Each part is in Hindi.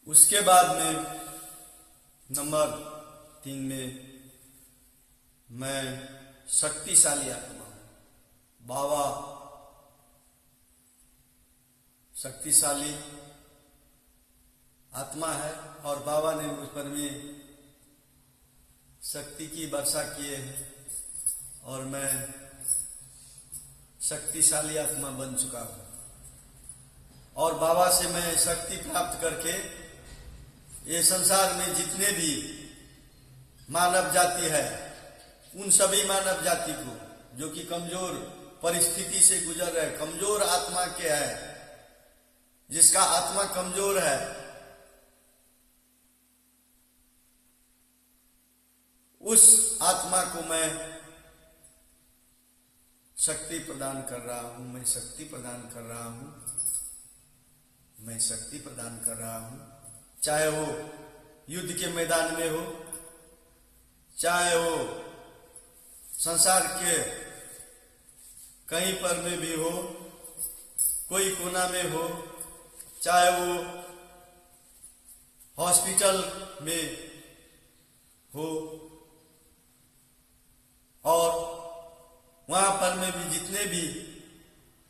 उसके बाद में नंबर 3 में मैं शक्तिशाली आत्मा हूं। बाबा शक्तिशाली आत्मा है और बाबा ने मुझ पर में शक्ति की वर्षा किए है और मैं शक्तिशाली आत्मा बन चुका हूं। और बाबा से मैं शक्ति प्राप्त करके ये संसार में जितने भी मानव जाति है उन सभी मानव जाति को जो कि कमजोर परिस्थिति से गुजर रहे, कमजोर आत्मा के है, जिसका आत्मा कमजोर है, उस आत्मा को मैं शक्ति प्रदान कर रहा हूं। मैं शक्ति प्रदान कर रहा हूं। मैं शक्ति प्रदान कर रहा हूं। चाहे वो युद्ध के मैदान में हो, चाहे वो संसार के कहीं पर में भी हो, कोई कोना में हो, चाहे वो हॉस्पिटल में हो, और वहां पर में भी जितने भी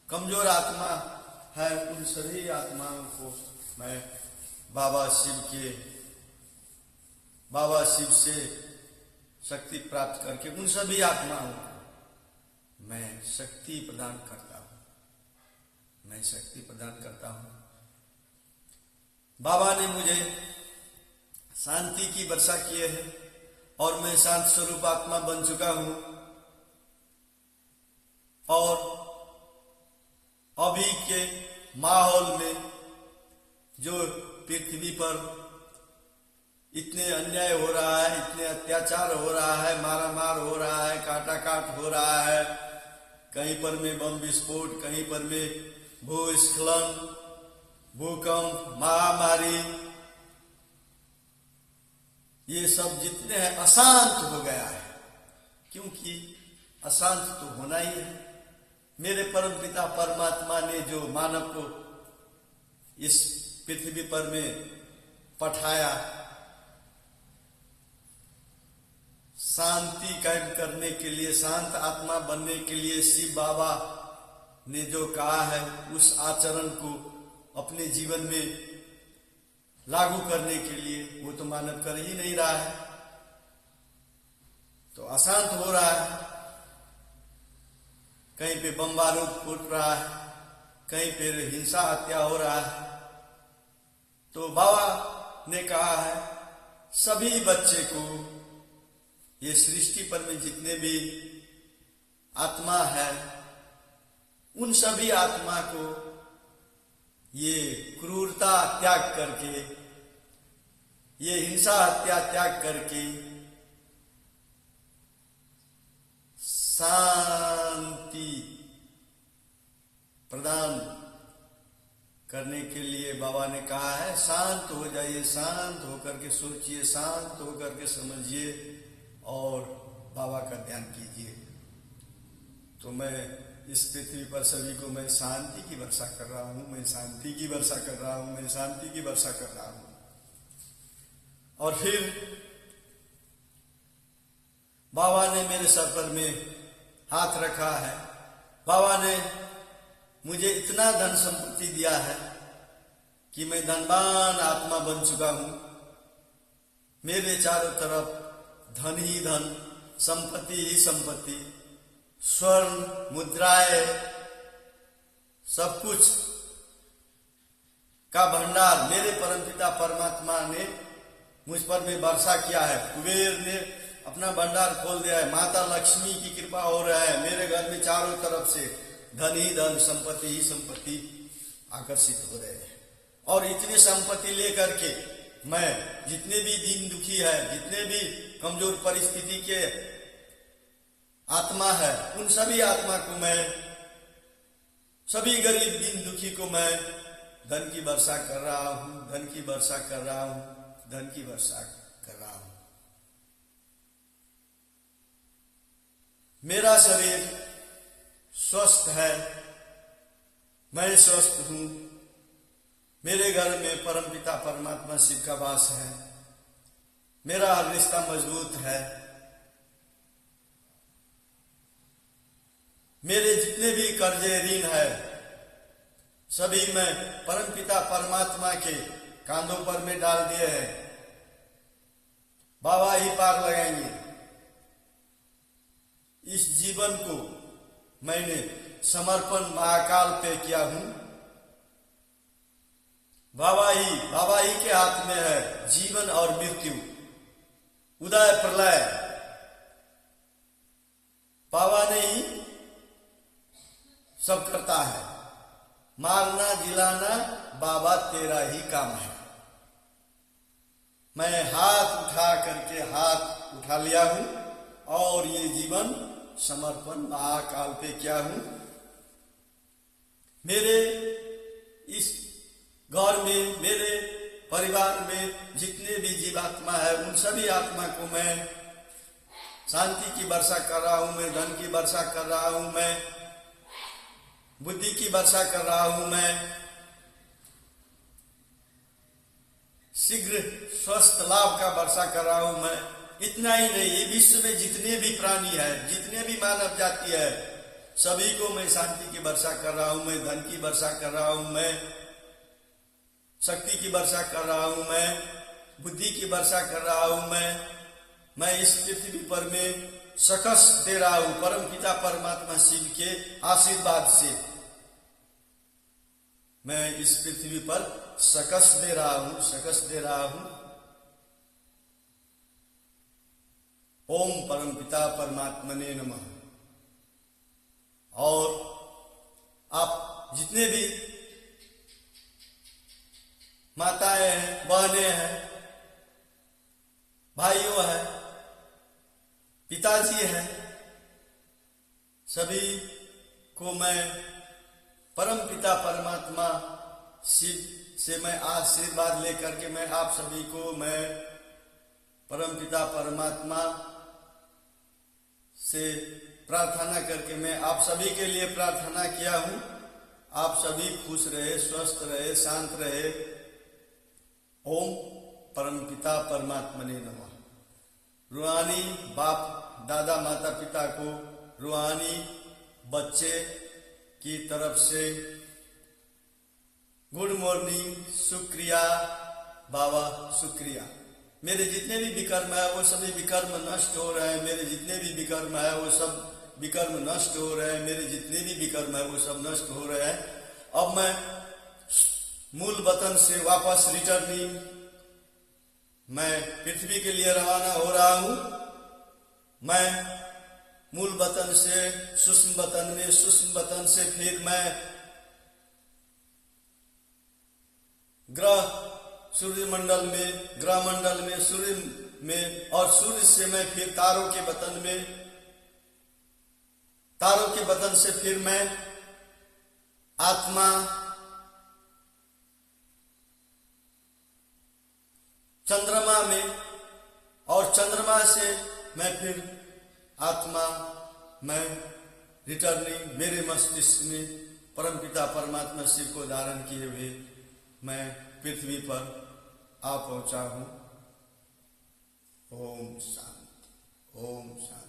कमजोर आत्मा है उन सभी आत्माओं को मैं बाबा शिव से शक्ति प्राप्त करके उन सभी आत्माओं को मैं शक्ति प्रदान करता हूं। मैं शक्ति प्रदान करता हूं। बाबा ने मुझे शांति की वर्षा किए है और मैं शांत स्वरूप आत्मा बन चुका हूं। और अभी के माहौल में जो पृथ्वी पर इतने अन्याय हो रहा है, इतने अत्याचार हो रहा है, मारामार हो रहा है, काटा काट हो रहा है, कहीं पर में बम विस्फोट, कहीं पर में भूस्खलन, भूकंप, महामारी, ये सब जितने हैं अशांत हो गया है। क्योंकि अशांत तो होना ही है। मेरे परम पिता परमात्मा ने जो मानव को इस पृथ्वी पर में पठाया शांति कायम करने के लिए, शांत आत्मा बनने के लिए, शिव बाबा ने जो कहा है उस आचरण को अपने जीवन में लागू करने के लिए वो तो मानव कर ही नहीं रहा है, तो अशांत हो रहा है। कहीं पे बम बारूद फूट रहा है, कहीं पे हिंसा हत्या हो रहा है। तो बाबा ने कहा है सभी बच्चे को, ये सृष्टि पर में जितने भी आत्मा है उन सभी आत्मा को ये क्रूरता त्याग करके, ये हिंसा हत्या त्याग करके शांति प्रदान करने के लिए बाबा ने कहा है शांत हो जाइए, शांत होकर के सोचिए, शांत होकर के समझिए और बाबा का ध्यान कीजिए। तो मैं इस पृथ्वी पर सभी को मैं शांति की वर्षा कर रहा हूं। मैं शांति की वर्षा कर रहा हूं। मैं शांति की वर्षा कर रहा हूं। और फिर बाबा ने मेरे सर पर में हाथ रखा है। बाबा ने मुझे इतना धन संपत्ति दिया है कि मैं धनवान आत्मा बन चुका हूं। मेरे चारों तरफ धन ही धन, संपत्ति ही संपत्ति, स्वर्ण, मुद्राएं, सब कुछ का भंडार मेरे परमपिता परमात्मा ने मुझ पर में वर्षा किया है। कुबेर ने अपना भंडार खोल दिया है। माता लक्ष्मी की कृपा हो रहा है। मेरे घर में चारों तरफ से धन ही धन, संपत्ति ही संपत्ति आकर्षित हो रहे हैं। और इतनी संपत्ति लेकर के मैं जितने भी दीन दुखी है, जितने भी कमजोर परिस्थिति के आत्मा है, उन सभी आत्मा को मैं, सभी गरीब दीन दुखी को मैं धन की वर्षा कर रहा हूं। धन की वर्षा कर रहा हूं। धन की वर्षा कर रहा हूं। मेरा शरीर स्वस्थ है। मैं स्वस्थ हूं। मेरे घर में परमपिता परमात्मा शिव का वास है। मेरा हर रिश्ता मजबूत है। मेरे जितने भी कर्जे ऋण है सभी मैं परमपिता परमात्मा के कांधों पर में डाल दिए हैं। बाबा ही पार लगाएंगे। इस जीवन को मैंने समर्पण महाकाल पे किया हूं। बाबा ही के हाथ में है जीवन और मृत्यु, उदय प्रलय। बाबा ने ही सब करता है। मारना जिलाना बाबा तेरा ही काम है। मैं हाथ उठा लिया हूं और ये जीवन समर्पण महाकाल पे किया हूं। मेरे इस घर में, मेरे परिवार में जितने भी जीवात्मा है उन सभी आत्मा को मैं शांति की वर्षा कर रहा हूं। मैं धन की वर्षा कर रहा हूं। मैं बुद्धि की वर्षा कर रहा हूं। मैं शीघ्र स्वस्थ लाभ का वर्षा कर रहा हूं। मैं इतना ही नहीं, ये विश्व में जितने भी प्राणी है, जितने भी मानव जाति है, सभी को मैं शांति की वर्षा कर रहा हूं। मैं धन की वर्षा कर रहा हूं। मैं शक्ति की वर्षा कर रहा हूं। मैं बुद्धि की वर्षा कर रहा हूं। मैं इस पृथ्वी पर में सकस दे रहा हूं परमपिता परमात्मा शिव के आशीर्वाद से। मैं इस पृथ्वी पर सकस दे रहा हूं। ओम परमपिता परमात्मने नमः। और आप जितने भी माताएं हैं, बहनें हैं, भाइयों हैं, पिताजी हैं, सभी को मैं परमपिता परमात्मा शिव से मैं आशीर्वाद लेकर के मैं आप सभी को मैं परमपिता परमात्मा से प्रार्थना करके मैं आप सभी के लिए प्रार्थना किया हूं। आप सभी खुश रहे, स्वस्थ रहे, शांत रहे। ओम परमपिता परमात्मने नमः। रूहानी बाप दादा माता पिता को रूहानी बच्चे की तरफ से गुड मॉर्निंग, शुक्रिया बाबा, शुक्रिया। मेरे जितने भी विकर्म है वो सभी विकर्म नष्ट हो रहे हैं। मेरे जितने भी विकर्म है वो सब विकर्म नष्ट हो रहे हैं। मेरे जितने भी विकर्म है वो सब नष्ट हो रहे हैं। अब मैं मूल वतन से वापस रिटर्निंग मैं पृथ्वी के लिए रवाना हो रहा हूं। मैं मूल वतन से सूक्ष्म वतन में, सूक्ष्म वतन से फिर मैं ग्रह सूर्य मंडल में, ग्रह मंडल में, सूर्य में, और सूर्य से मैं फिर तारों के वतन में, तारों के वतन से फिर मैं आत्मा चंद्रमा में, और चंद्रमा से मैं फिर आत्मा मैं रिटर्निंग मेरे मस्तिष्क में परमपिता परमात्मा शिव को धारण किए हुए मैं पृथ्वी पर आ पहुंचा हूं। ओम शांति, ओम शांति।